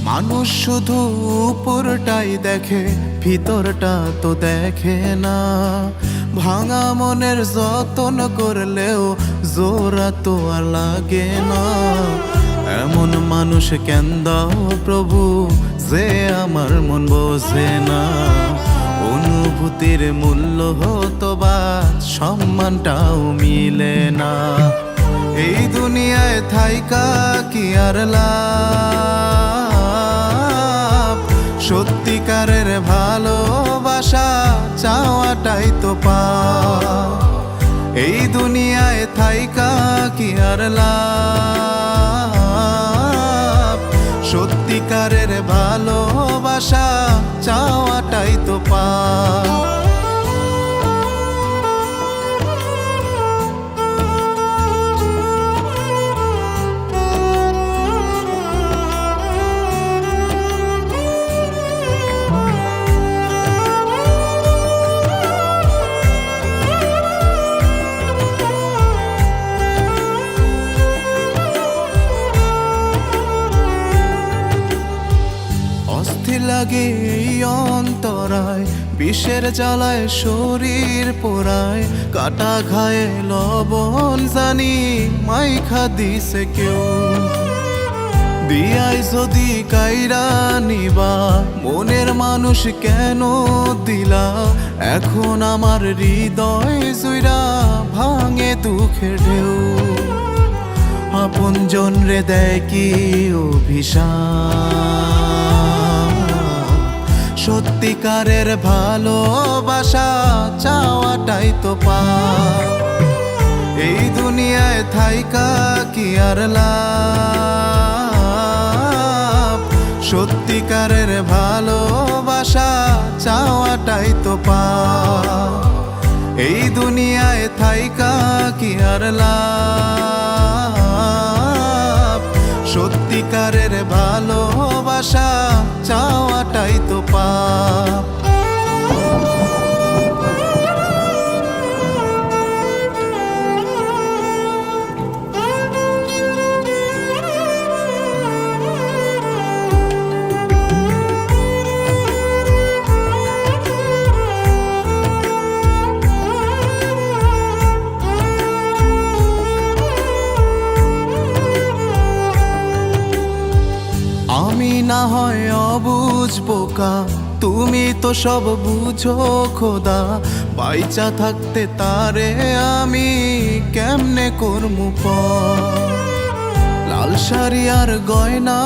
মানুষ শুধু উপরটাই দেখে, ভিতরটা তো দেখে না। ভাঙা মনের যতন করলেও জোড়া তো আর লাগে না। এমন মানুষ কেন দাও প্রভু, যে আমার মন বোঝে না। অনুভূতির মূল্য হতো বা সম্মানটাও মিলে না। এই দুনিয়ায় থাইকা কি আর লাভ, সত্যিকারের ভালোবাসা চাওয়াটাই তো পাও। এই দুনিয়ায় থাইকা কি আর লাভ, সত্যিকারের ভালোবাসা চাওয়াটাই তো পাও। লাগে এই অন্তরায়, বিষের জ্বালায় শরীর পোড়ায়। কাটা ঘায়ে লবণ জানি মাইখা দিছে কেউ। দিয়াই যদি কাইরা নিবা, মনের মানুষ কেন দিলা? এখন আমার হৃদয় জুইরা ভাঙে দুঃখের ঢেউ। আপন জন রে দেয় কি অভিশাপ, সত্যিকারের ভালোবাসা চাওয়াটাই তো পাও। এই দুনিয়ায় থাইকা কি আর লাভ, সত্যিকারের ভালোবাসা চাওয়াটাই তো পাও। এই দুনিয়ায় থাইকা কি আর লাভ, সত্যিকারের ভালোবাসা চাওয়াটাই তো পাও। আমি না হয় অবুঝ বোকা, তুমি তো সব বুঝো খোদা। বাইচা থাকতে তারে আমি কেমনে করমু পর? লাল শাড়ি আর গয়না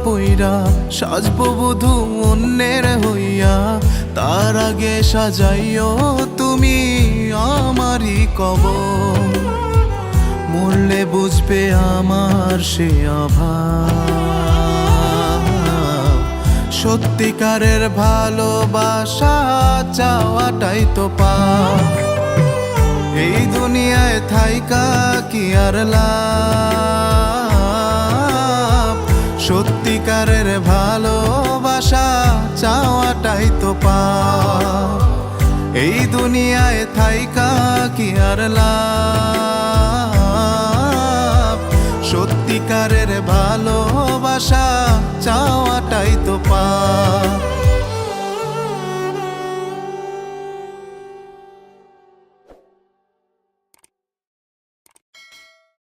পইরা সাজবো বধূ অন্যের হইয়া। তার আগে সাজাইও তুমি আমারই কবর। মরলে বুঝবে আমার সে অভাব, সত্যিকারের ভালোবাসা চাওয়াটাই তো পাও। এই দুনিয়ায় থাইকা কি আর লাভ, সত্যিকারের ভালোবাসা চাওয়াটাই তো পাও। এই দুনিয়ায় থাইকা কি আর লাভ, সত্যিকারের ভালোবাসা চাওয়াটাই তো পাও।